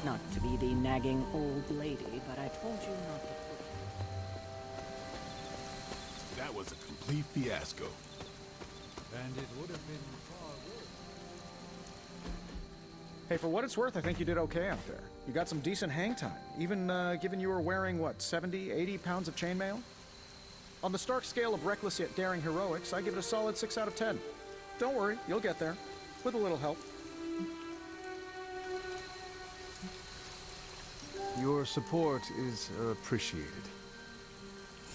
Not to be the nagging old lady, but I told you not to put... That was a complete fiasco. And it would have been far worse. Hey, for what it's worth, I think you did okay out there. You got some decent hang time, even given you were wearing, what, 70, 80 pounds of chainmail? On the Stark scale of reckless yet daring heroics, I give it a solid 6 out of 10. Don't worry, you'll get there. With a little help. Your support is appreciated.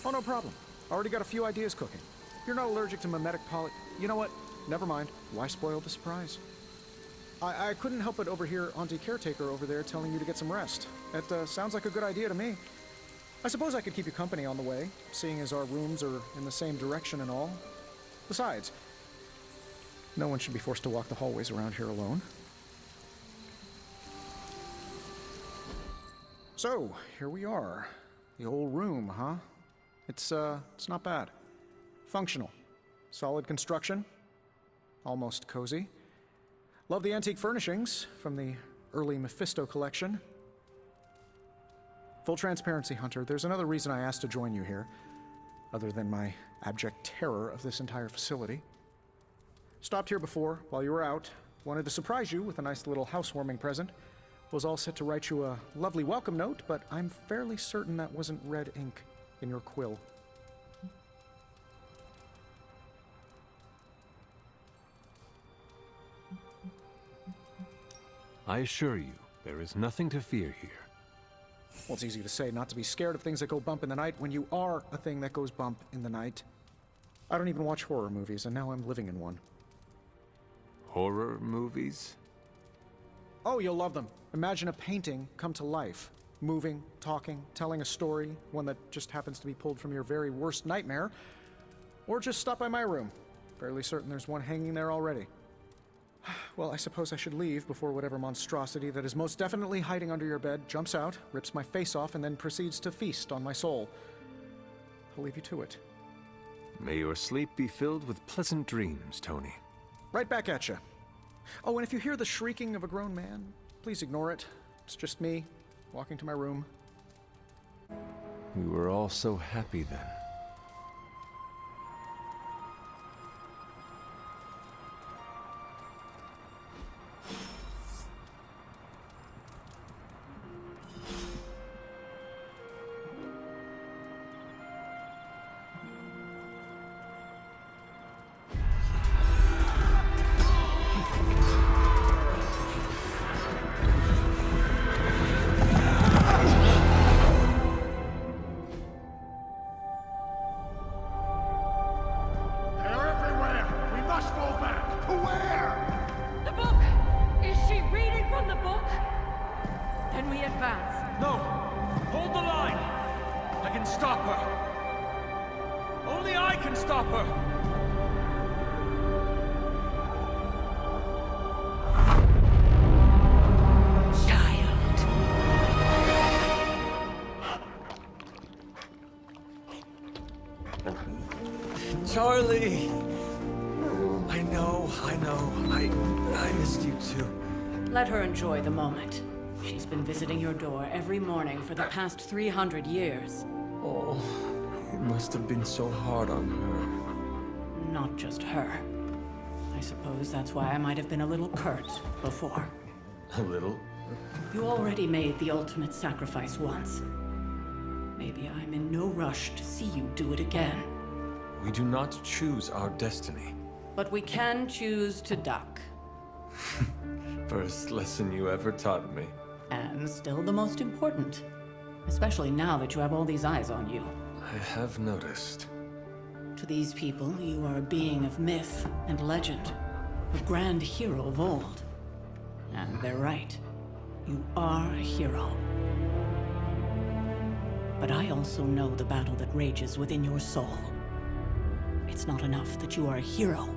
Oh, no problem. Already got a few ideas cooking. You're not allergic to mimetic poly... You know what? Never mind. Why spoil the surprise? I couldn't help but overhear Auntie Caretaker over there telling you to get some rest. That sounds like a good idea to me. I suppose I could keep you company on the way, seeing as our rooms are in the same direction and all. Besides, no one should be forced to walk the hallways around here alone. So, here we are. The old room, huh? It's not bad. Functional. Solid construction. Almost cozy. Love the antique furnishings from the early Mephisto collection. Full transparency, Hunter, there's another reason I asked to join you here, other than my abject terror of this entire facility. Stopped here before, while you were out. Wanted to surprise you with a nice little housewarming present. Was all set to write you a lovely welcome note, but I'm fairly certain that wasn't red ink in your quill. I assure you, there is nothing to fear here. Well, it's easy to say not to be scared of things that go bump in the night when you are a thing that goes bump in the night. I don't even watch horror movies, and now I'm living in one. Horror movies? Oh, you'll love them. Imagine a painting come to life. Moving, talking, telling a story, one that just happens to be pulled from your very worst nightmare. Or just stop by my room. Fairly certain there's one hanging there already. Well, I suppose I should leave before whatever monstrosity that is most definitely hiding under your bed jumps out, rips my face off, and then proceeds to feast on my soul. I'll leave you to it. May your sleep be filled with pleasant dreams, Tony. Right back at you. Oh, and if you hear the shrieking of a grown man, please ignore it. It's just me, walking to my room. We were all so happy then. Charlie! I know. I missed you too. Let her enjoy the moment. She's been visiting your door every morning for the past 300 years. Oh, it must have been so hard on her. Not just her. I suppose that's why I might have been a little curt before. A little? You already made the ultimate sacrifice once. Maybe I'm in no rush to see you do it again. We do not choose our destiny. But we can choose to duck. First lesson you ever taught me. And still the most important. Especially now that you have all these eyes on you. I have noticed. To these people, you are a being of myth and legend. A grand hero of old. And they're right. You are a hero. But I also know the battle that rages within your soul. It's not enough that you are a hero.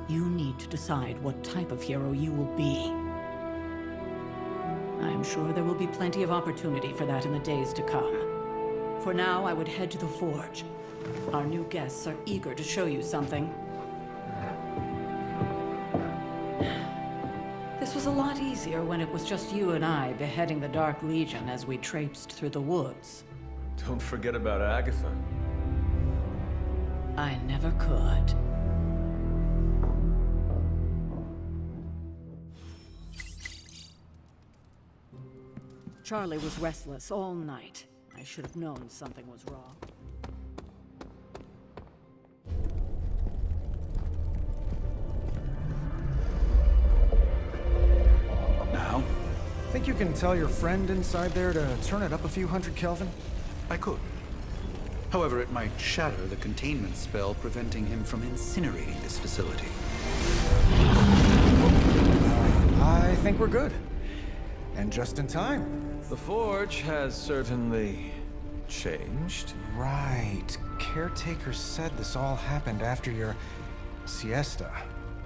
You need to decide what type of hero you will be. I am sure there will be plenty of opportunity for that in the days to come. For now, I would head to the Forge. Our new guests are eager to show you something. This was a lot easier when it was just you and I beheading the Dark Legion as we traipsed through the woods. Don't forget about Agatha. I never could. Charlie was restless all night. I should have known something was wrong. Now? Think you can tell your friend inside there to turn it up a few hundred Kelvin? I could. However, it might shatter the containment spell preventing him from incinerating this facility. I think we're good. And just in time. The Forge has certainly changed. Right. Caretaker said this all happened after your siesta.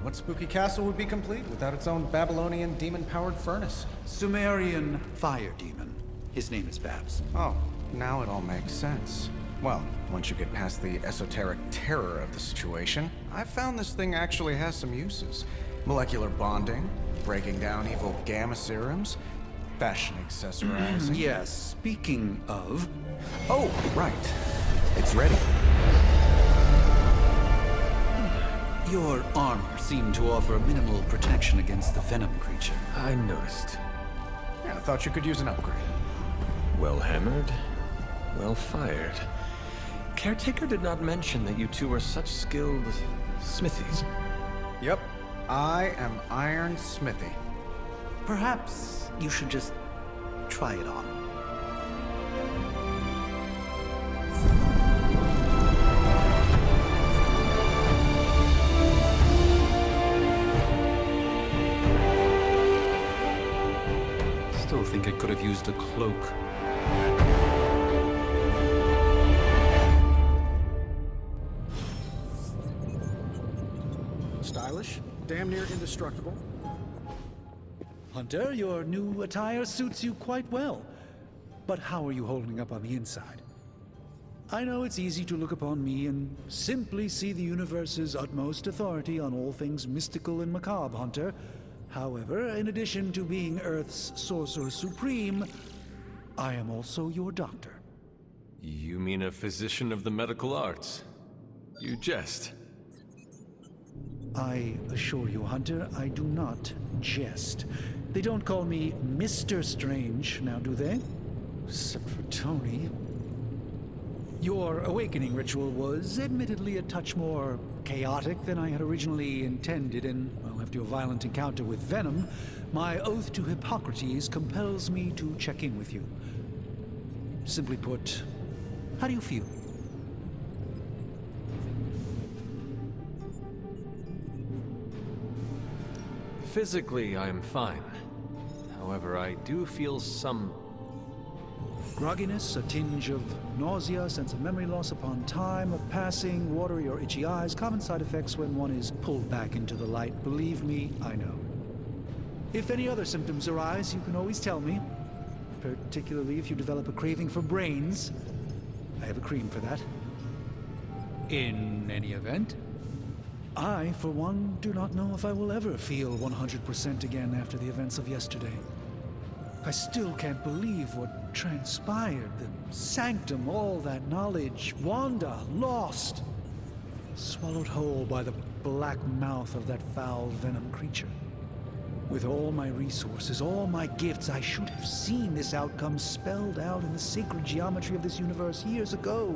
What spooky castle would be complete without its own Babylonian demon-powered furnace? Sumerian fire demon. His name is Babs. Oh, now it all makes sense. Well, once you get past the esoteric terror of the situation, I've found this thing actually has some uses. Molecular bonding, breaking down evil gamma serums, fashion accessorizing. Yes, speaking of... Oh, right. It's ready. Your armor seemed to offer minimal protection against the venom creature. I noticed. Yeah, I thought you could use an upgrade. Well hammered, well fired. Caretaker did not mention that you two are such skilled smithies. Yep. I am Iron Smithy. Perhaps you should just try it on. Still think it could have used a cloak. Stylish, damn near indestructible. Hunter, your new attire suits you quite well. But how are you holding up on the inside? I know it's easy to look upon me and simply see the universe's utmost authority on all things mystical and macabre, Hunter. However, in addition to being Earth's Sorcerer Supreme, I am also your doctor. You mean a physician of the medical arts? You jest. I assure you, Hunter, I do not jest. They don't call me Mr. Strange, now do they? Except for Tony. Your awakening ritual was admittedly a touch more chaotic than I had originally intended, and, well, after your violent encounter with Venom, my oath to Hippocrates compels me to check in with you. Simply put, how do you feel? Physically, I am fine. However, I do feel some... Grogginess, a tinge of nausea, sense of memory loss upon time of passing, watery or itchy eyes, common side effects when one is pulled back into the light. Believe me, I know. If any other symptoms arise, you can always tell me. Particularly if you develop a craving for brains. I have a cream for that. In any event, I, for one, do not know if I will ever feel 100% again after the events of yesterday. I still can't believe what transpired. The sanctum, all that knowledge. Wanda, lost. Swallowed whole by the black mouth of that foul venom creature. With all my resources, all my gifts, I should have seen this outcome spelled out in the sacred geometry of this universe years ago.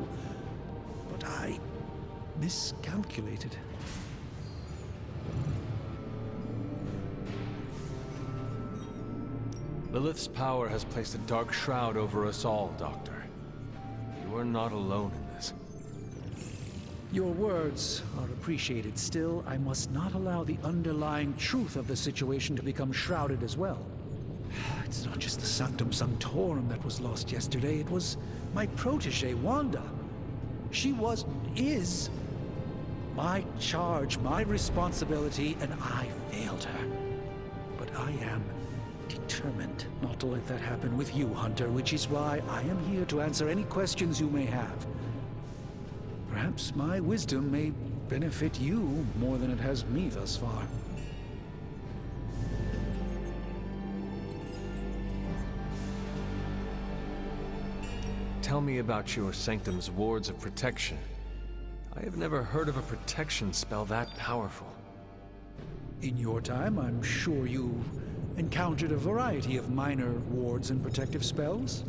But I miscalculated. Lilith's power has placed a dark shroud over us all, Doctor. You are not alone in this. Your words are appreciated. Still, I must not allow the underlying truth of the situation to become shrouded as well. It's not just the Sanctum Sanctorum that was lost yesterday. It was my protege, Wanda. She is my charge, my responsibility, and I failed her. But I am determined not to let that happen with you, Hunter, which is why I am here to answer any questions you may have. Perhaps my wisdom may benefit you more than it has me thus far. tell me about your Sanctum's wards of protection. I have never heard of a protection spell that powerful. In your time, I'm sure you've encountered a variety of minor wards and protective spells.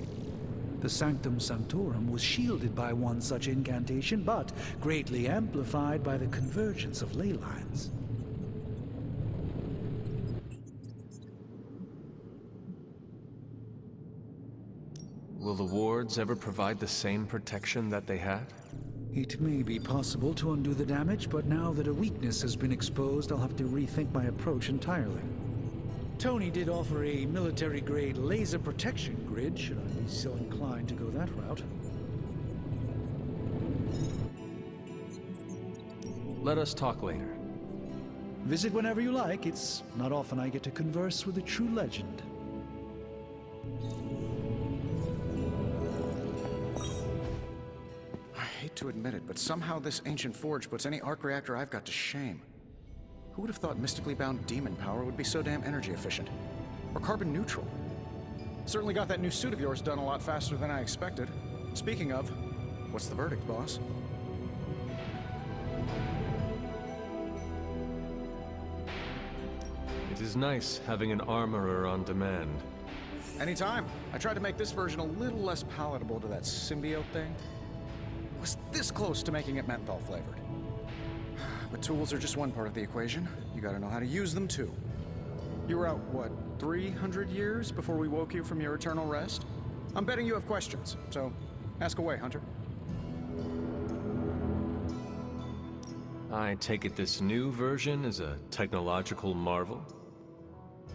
The Sanctum Sanctorum was shielded by one such incantation, but greatly amplified by the convergence of ley lines. Will the wards ever provide the same protection that they had? It may be possible to undo the damage, but now that a weakness has been exposed, I'll have to rethink my approach entirely. Tony did offer a military-grade laser protection grid, should I be so inclined to go that route. Let us talk later. Visit whenever you like. It's not often I get to converse with a true legend. I hate to admit it, but somehow this ancient forge puts any arc reactor I've got to shame. Who would have thought mystically bound demon power would be so damn energy efficient? Or carbon neutral? Certainly got that new suit of yours done a lot faster than I expected. Speaking of, what's the verdict, boss? It is nice having an armorer on demand. Anytime. I tried to make this version a little less palatable to that symbiote thing. Was this close to making it menthol flavored. But tools are just one part of the equation. You gotta know how to use them too. You were out, what, 300 years before we woke you from your eternal rest? I'm betting you have questions, so ask away, Hunter. I take it this new version is a technological marvel?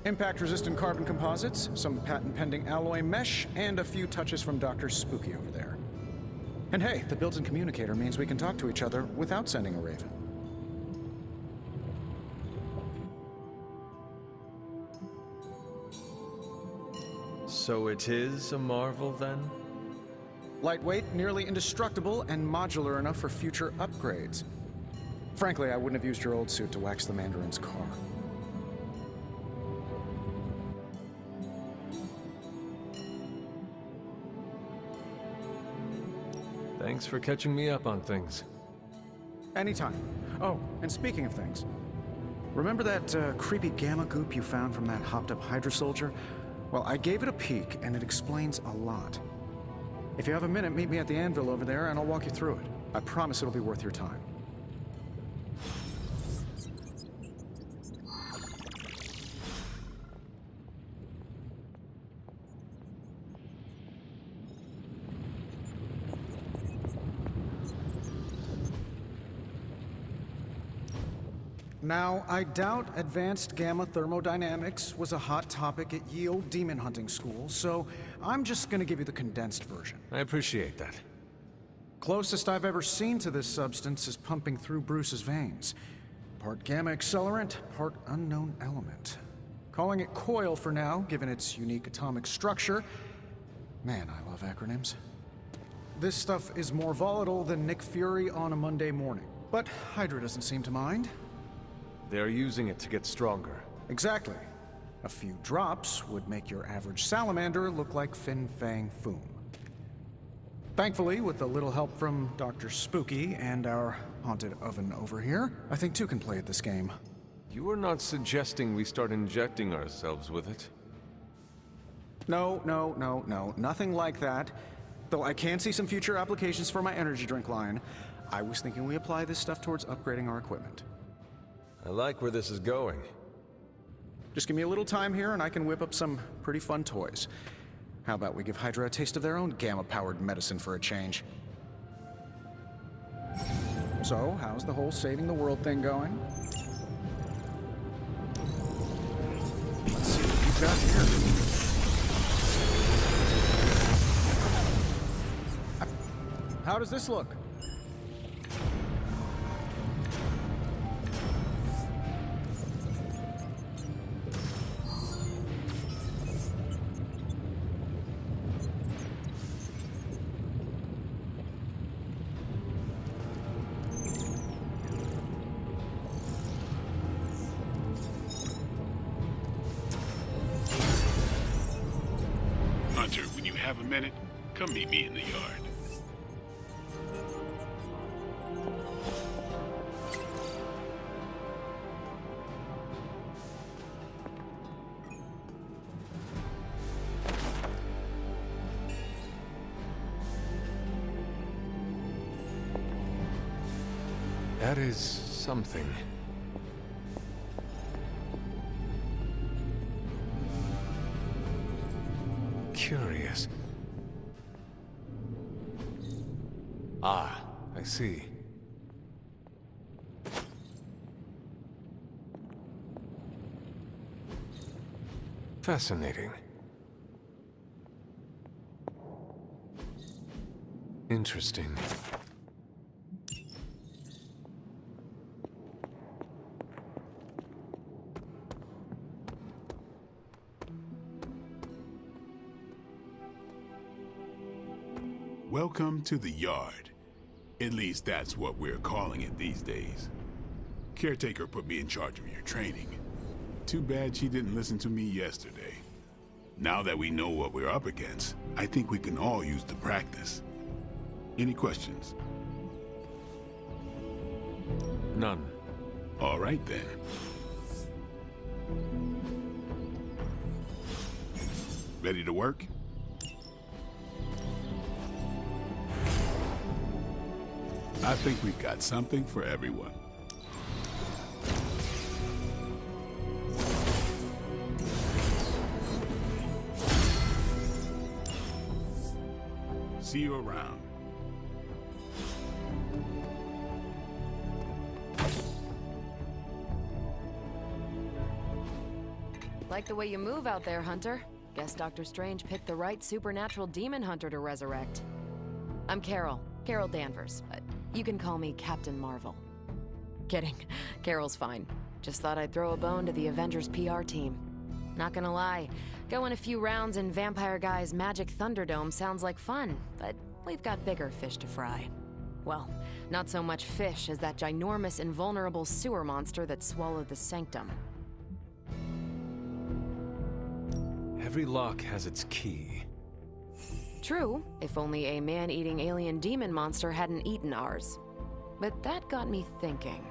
Impact-resistant carbon composites, some patent-pending alloy mesh, and a few touches from Dr. Spooky over there. And hey, the built-in communicator means we can talk to each other without sending a raven. So it is a marvel, then? Lightweight, nearly indestructible, and modular enough for future upgrades. Frankly, I wouldn't have used your old suit to wax the Mandarin's car. Thanks for catching me up on things. Anytime. Oh, and speaking of things, remember that creepy gamma goop you found from that hopped-up Hydra soldier? Well, I gave it a peek, and it explains a lot. If you have a minute, meet me at the anvil over there, and I'll walk you through it. I promise it'll be worth your time. Now, I doubt advanced gamma thermodynamics was a hot topic at ye old demon hunting school, so I'm just gonna give you the condensed version. I appreciate that. Closest I've ever seen to this substance is pumping through Bruce's veins. Part gamma accelerant, part unknown element. Calling it coil for now, given its unique atomic structure. Man, I love acronyms. This stuff is more volatile than Nick Fury on a Monday morning. But Hydra doesn't seem to mind. They're using it to get stronger. Exactly. A few drops would make your average salamander look like Fin Fang Foom. Thankfully, with a little help from Dr. Spooky and our haunted oven over here, I think two can play at this game. You are not suggesting we start injecting ourselves with it? No, nothing like that. Though I can see some future applications for my energy drink line. I was thinking we apply this stuff towards upgrading our equipment. I like where this is going. Just give me a little time here and I can whip up some pretty fun toys. How about we give Hydra a taste of their own gamma-powered medicine for a change? So, how's the whole saving the world thing going? Let's see what we've got here. How does this look? Hunter, when you have a minute, Come meet me in the yard. That is something. Curious. Ah, I see. Fascinating. Interesting. Welcome to the yard. At least that's what we're calling it these days. Caretaker put me in charge of your training. Too bad she didn't listen to me yesterday. Now that we know what we're up against, I think we can all use the practice. Any questions? None. All right then. Ready to work? I think we've got something for everyone. See you around. Like the way you move out there, Hunter. Guess Dr. Strange picked the right supernatural demon hunter to resurrect. I'm Carol Danvers. You can call me Captain Marvel. Kidding. Carol's fine. Just thought I'd throw a bone to the Avengers PR team. Not gonna lie, going a few rounds in Vampire Guy's Magic Thunderdome sounds like fun, but we've got bigger fish to fry. Well, not so much fish as that ginormous invulnerable sewer monster that swallowed the Sanctum. Every lock has its key. True, if only a man-eating alien demon monster hadn't eaten ours. But that got me thinking.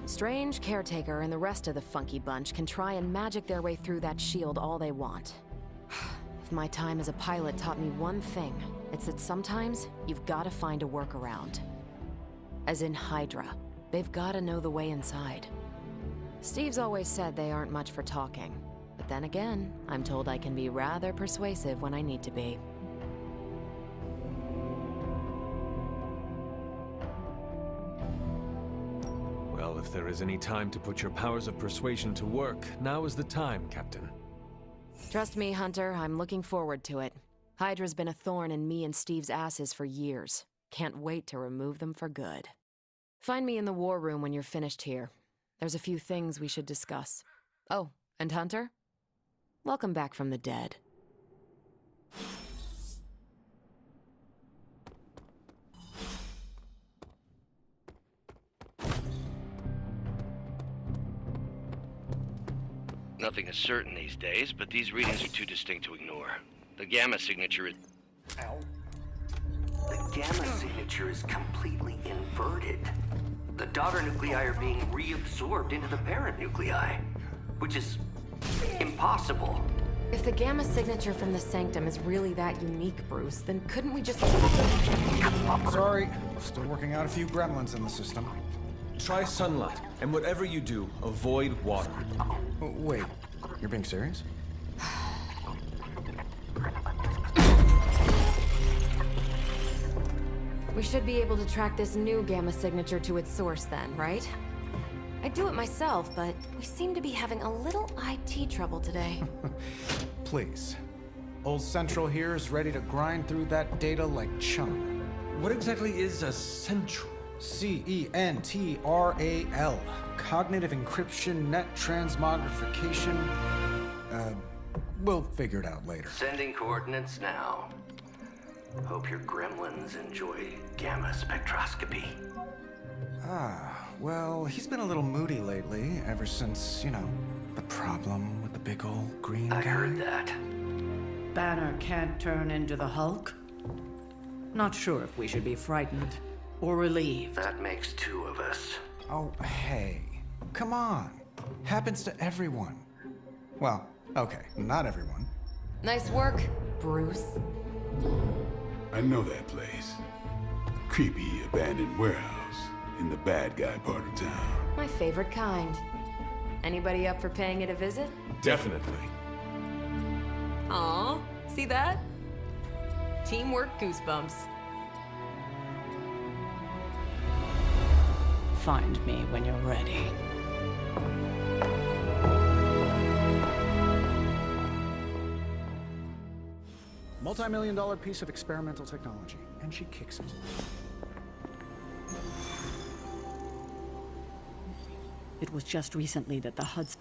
Strange, Caretaker, and the rest of the funky bunch can try and magic their way through that shield all they want. If my time as a pilot taught me one thing, it's that sometimes you've gotta find a workaround. As in Hydra, they've gotta know the way inside. Steve's always said they aren't much for talking. But then again, I'm told I can be rather persuasive when I need to be. Well, if there is any time to put your powers of persuasion to work, now is the time, Captain. Trust me, Hunter, I'm looking forward to it. Hydra's been a thorn in me and Steve's asses for years. Can't wait to remove them for good. Find me in the war room when you're finished here. There's a few things we should discuss. Oh, and Hunter? Welcome back from the dead. Nothing is certain these days, but these readings are too distinct to ignore. The gamma signature is... Ow. The gamma signature is completely inverted. The daughter nuclei are being reabsorbed into the parent nuclei, which is impossible. If the gamma signature from the Sanctum is really that unique, Bruce, then couldn't we just... Sorry, still working out a few gremlins in the system. Try sunlight, and whatever you do, avoid water. Wait, you're being serious? We should be able to track this new gamma signature to its source then, right? I'd do it myself, but we seem to be having a little IT trouble today. Please. Old Central here is ready to grind through that data like chum. What exactly is a central? CENTRAL. Cognitive encryption, net transmogrification. We'll figure it out later. Sending coordinates now. Hope your gremlins enjoy gamma spectroscopy. Well, he's been a little moody lately, ever since, the problem with the big old green guy. I heard that. Banner can't turn into the Hulk? Not sure if we should be frightened or relieved. That makes two of us. Oh, hey. Come on. Happens to everyone. Well, okay, not everyone. Nice work, Bruce. I know that place. Creepy abandoned warehouse in the bad guy part of town. My favorite kind. Anybody up for paying it a visit? Definitely. Aw, see that? Teamwork goosebumps. Find me when you're ready. Multi-million-dollar piece of experimental technology, and she kicks it. It was just recently that the Hudson...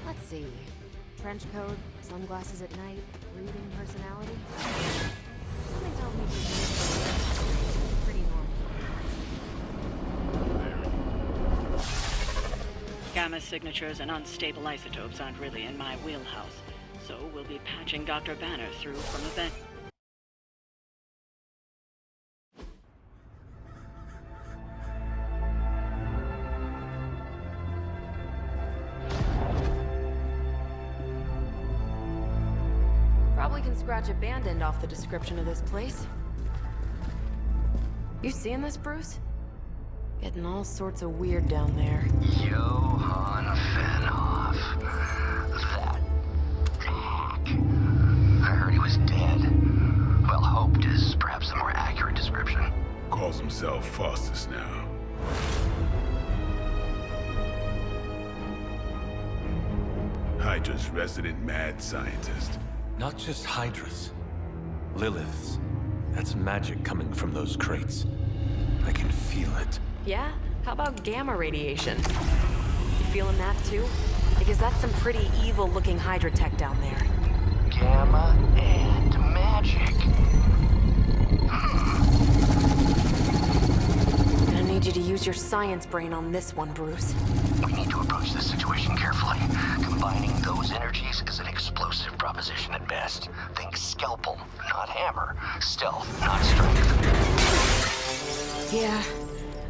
Let's see. Trench coat, sunglasses at night, brooding personality. Something tells me she's pretty normal. Gamma signatures and unstable isotopes aren't really in my wheelhouse, so we'll be patching Dr. Banner through from a vent. Probably can scratch abandoned off the description of this place. You seeing this, Bruce? Getting all sorts of weird down there. Johann Fenhoff. That hack. I heard he was dead. Well, hoped is perhaps the more accurate description. Calls himself Faustus now. Hydra's resident mad scientist. Not just Hydras. Liliths. That's magic coming from those crates. I can feel it. Yeah? How about gamma radiation? You feeling that too? Because that's some pretty evil-looking Hydra tech down there. Gamma and magic. Gonna need you to use your science brain on this one, Bruce. We need to approach this situation carefully. Combining those energies is an explosive proposition at best. Think scalpel, not hammer. Stealth, not strength. Yeah,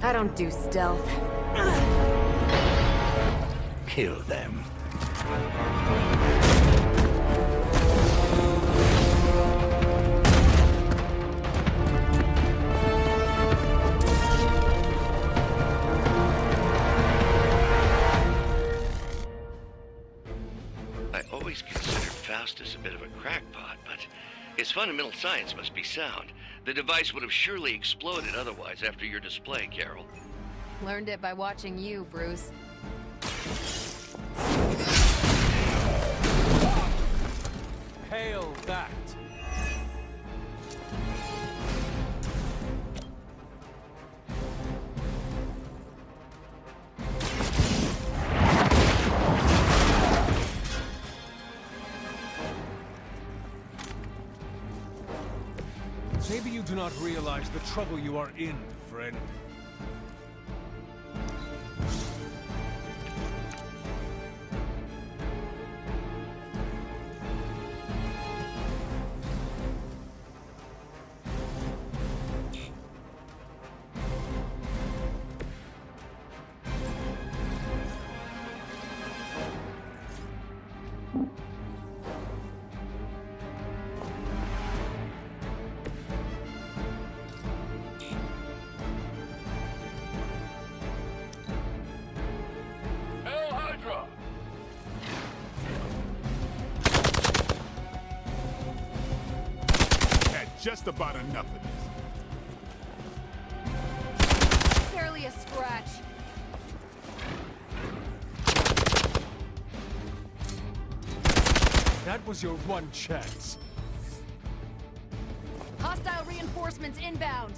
I don't do stealth. Kill them. I always considered Faustus a bit of a crackpot, but his fundamental science must be sound. The device would have surely exploded otherwise after your display, Carol. Learned it by watching you, Bruce. Hail that! Maybe you do not realize the trouble you are in, friend. Just about enough of this. Barely a scratch. That was your one chance. Hostile reinforcements inbound.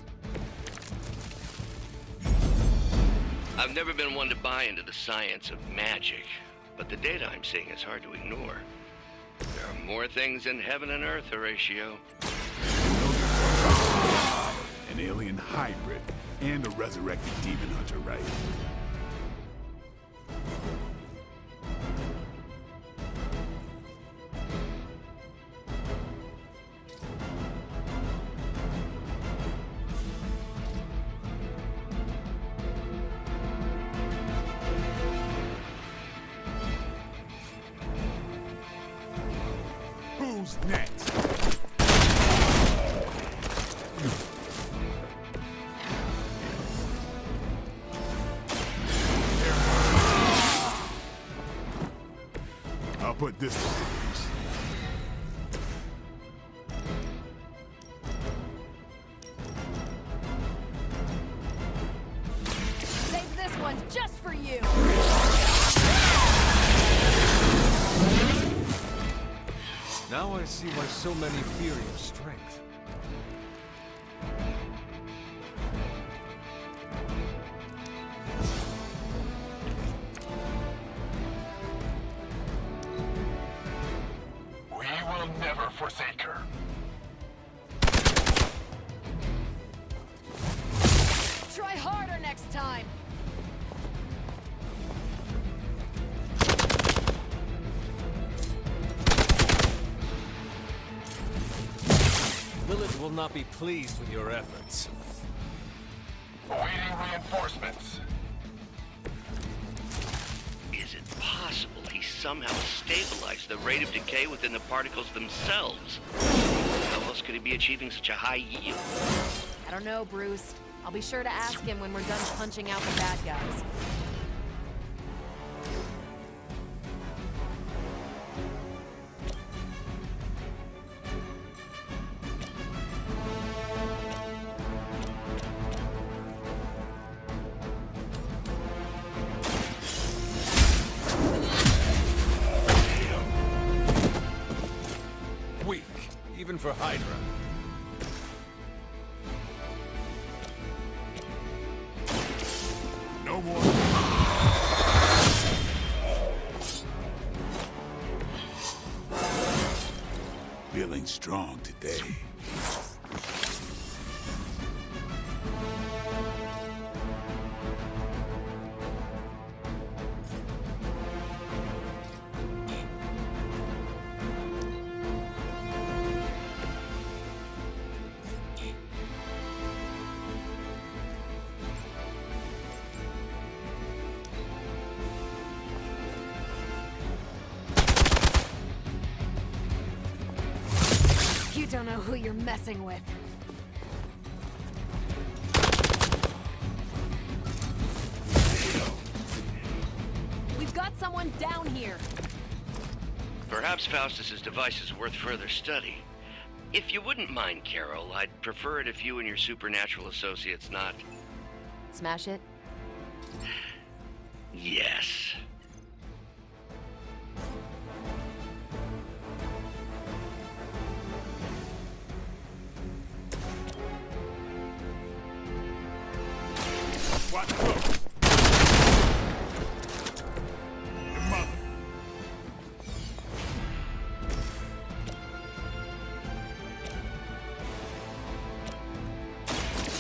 I've never been one to buy into the science of magic, but the data I'm seeing is hard to ignore. There are more things in heaven and earth, Horatio. an alien hybrid, and a resurrected demon hunter, right? Who's next? I'll put this to good use. Save this one just for you! Now I see why so many fear your strength. We will never forsake her. Try harder next time! Lilith will not be pleased with your efforts. Awaiting reinforcements. Is it possible he somehow stabilized the rate of decay within the particles themselves? How else could he be achieving such a high yield? I don't know, Bruce. I'll be sure to ask him when we're done punching out the bad guys. Weak, even for Hydra. No more. Feeling strong today. You don't know who you're messing with. We've got someone down here. Perhaps Faustus's device is worth further study. If you wouldn't mind, Carol, I'd prefer it if you and your supernatural associates not... Smash it? Yes. Watch close. Your mother.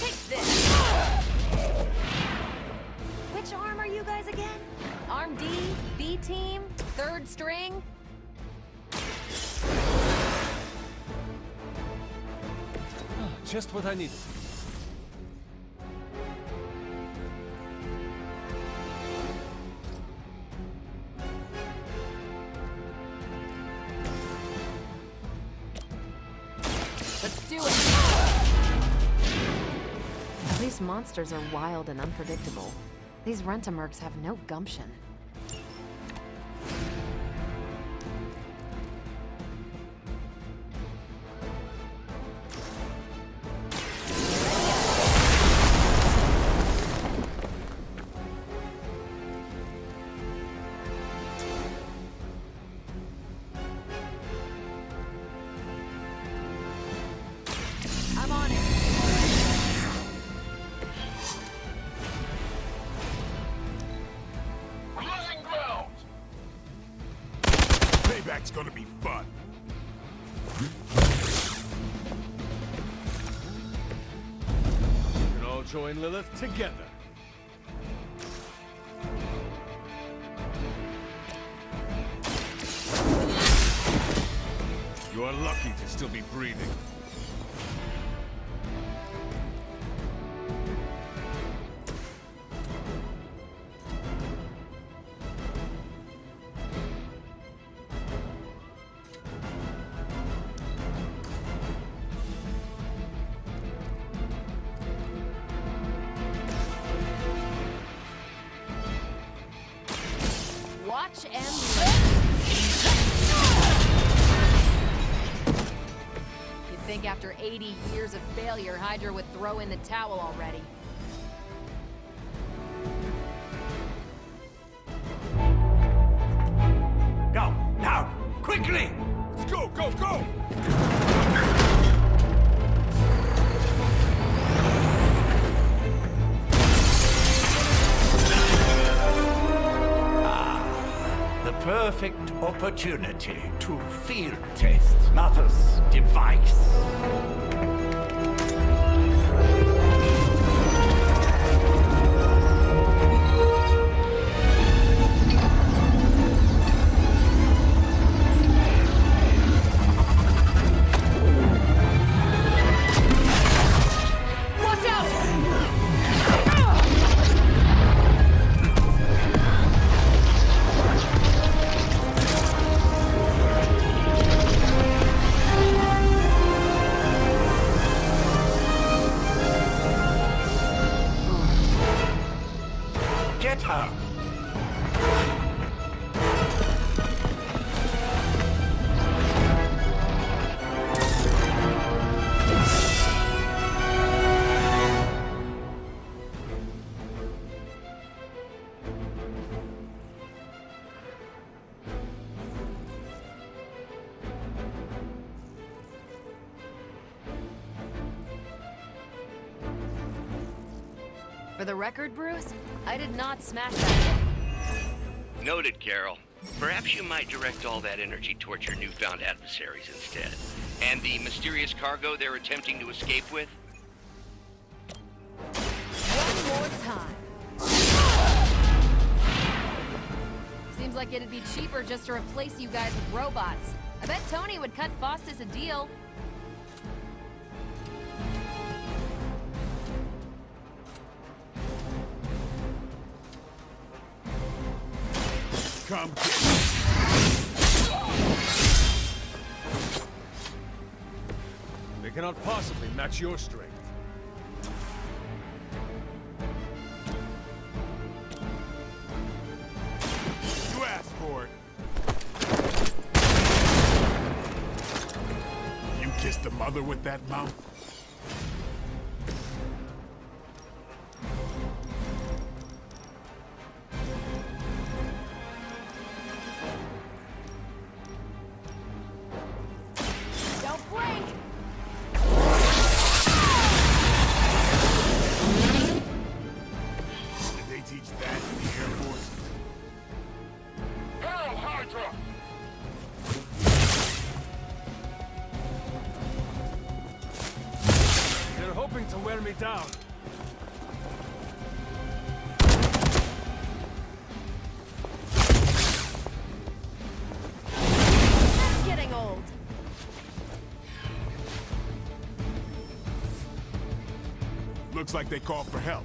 Take this! Which arm are you guys again? Arm D? B team? Third string? Just what I needed. Let's do it! At least monsters are wild and unpredictable. These Rent-A-Mercs have no gumption. I'm on it. We join Lilith together. You are lucky to still be breathing. Watch and learn. You'd think after 80 years of failure, Hydra would throw in the towel already. Go, now, quickly! Let's go, go, go! The perfect opportunity to field test Mother's device. Watch out! Get her! For the record, Bruce, I did not smash that thing. Noted, Carol. Perhaps you might direct all that energy towards your newfound adversaries instead. And the mysterious cargo they're attempting to escape with? One more time. Seems like it'd be cheaper just to replace you guys with robots. I bet Tony would cut Faustus a deal. Come get They cannot possibly match your strength. You asked for it. You kissed the mother with that mouth? Don't break! Did they teach that in the Air Force? Hail Hydra! They're hoping to wear me down. That's getting old. Looks like they called for help.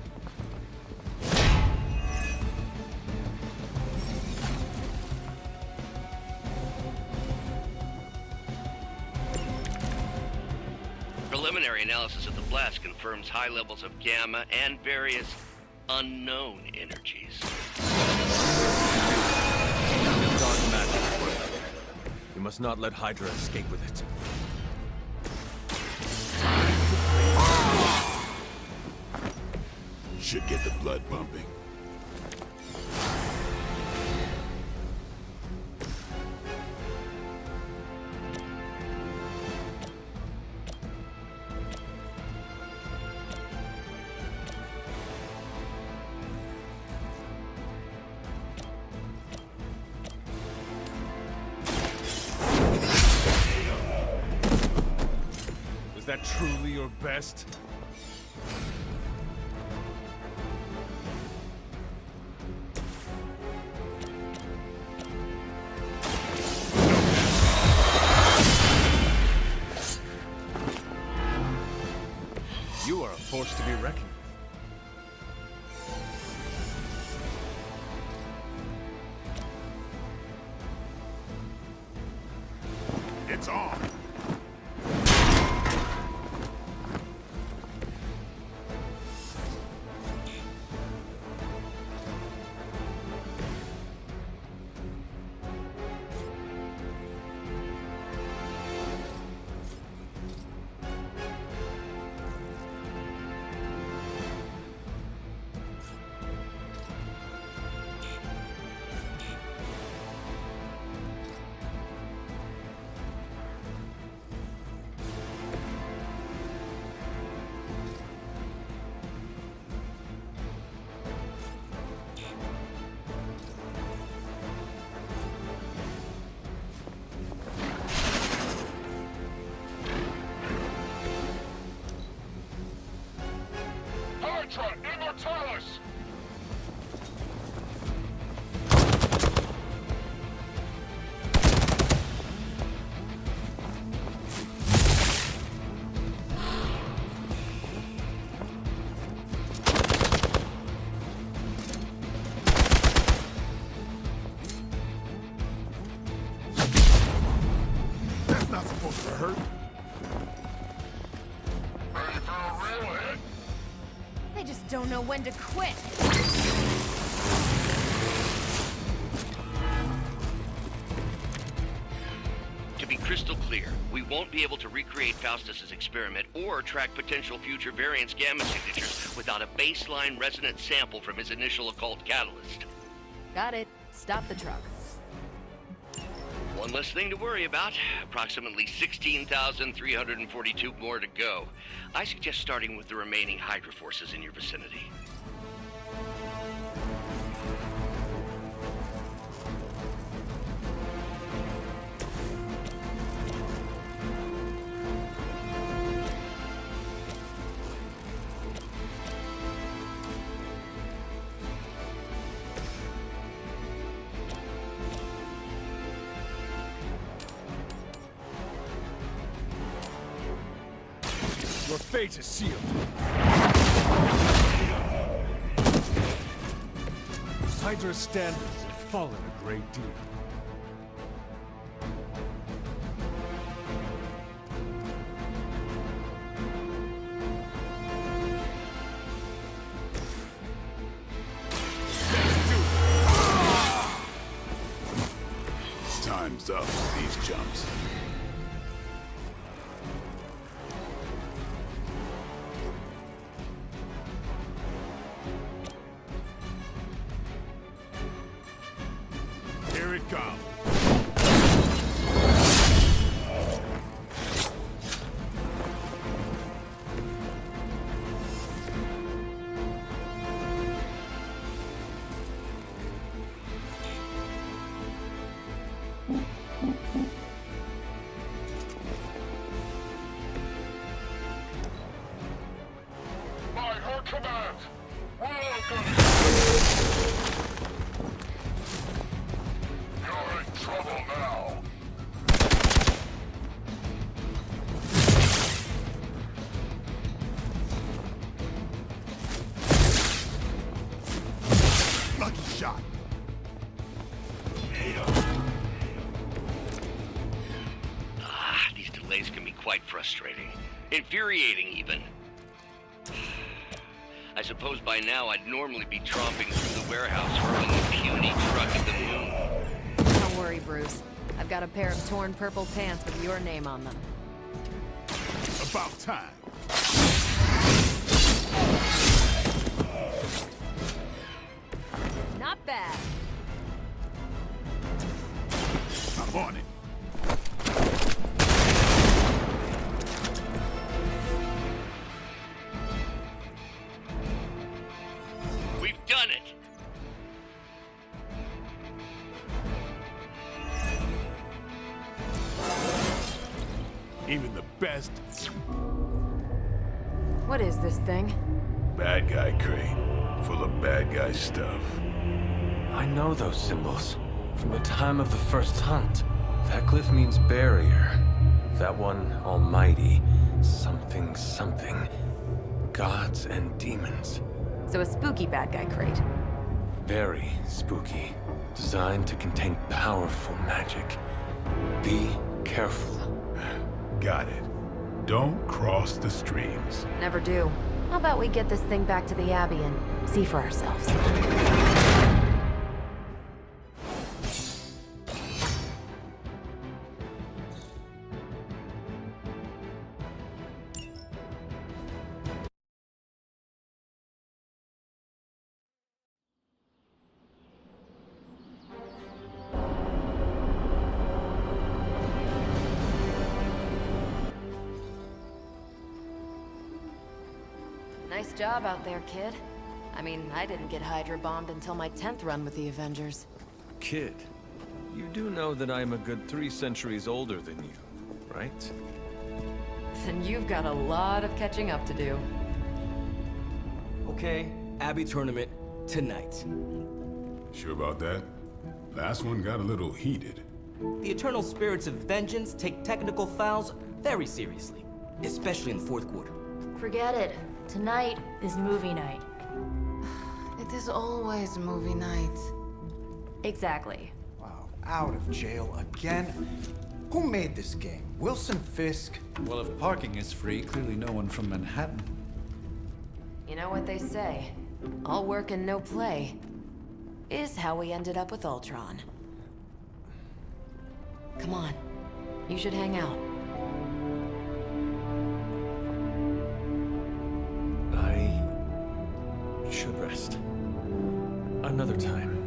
Preliminary analysis of the blast confirms high levels of gamma and various unknown energies. Dark magic work. You must not let Hydra escape with it. Should get the blood pumping. Was that truly your best? force to be reckoned with. It's on! Immortalis! That's not supposed to hurt. Ready for a real hit? They just don't know when to quit. To be crystal clear, we won't be able to recreate Faustus's experiment or track potential future variance gamma signatures without a baseline resonance sample from his initial occult catalyst. Got it. Stop the truck. One less thing to worry about. Approximately 16,342 more to go. I suggest starting with the remaining Hydra forces in your vicinity. Your fate is sealed. Hydra's standards have fallen a great deal. Time's up for these jumps. Here it comes. By her command, we're all gonna... You're in trouble now. Lucky shot. These delays can be quite frustrating. Infuriating, even. I suppose by now I'd normally be tromping through the warehouse hurling a puny truck at the moon. Don't worry, Bruce. I've got a pair of torn purple pants with your name on them. About time. Not bad. I'm on it. We've done it! Even the best What is this thing? bad guy crate, full of bad guy stuff. I know those symbols from the time of the first hunt. That glyph means barrier. That one, almighty. Something, something. gods and demons. So a spooky bad guy crate. Very spooky. Designed to contain powerful magic. Be careful. Got it. Don't cross the streams. Never do. How about we get this thing back to the Abbey and see for ourselves? Nice job out there, kid. I mean, I didn't get Hydra bombed until my 10th run with the Avengers. Kid, you do know that I'm a good 3 centuries older than you, right? Then you've got a lot of catching up to do. Okay, Abbey tournament tonight. Sure about that? Last one got a little heated. The Eternal Spirits of Vengeance take technical fouls very seriously, especially in the 4th quarter. Forget it. Tonight is movie night. It is always movie night. Exactly. Wow, out of jail again? Who made this game? Wilson Fisk? Well, if parking is free, clearly no one from Manhattan. You know what they say? All work and no play is how we ended up with Ultron. Come on. You should hang out. I should rest. Another time.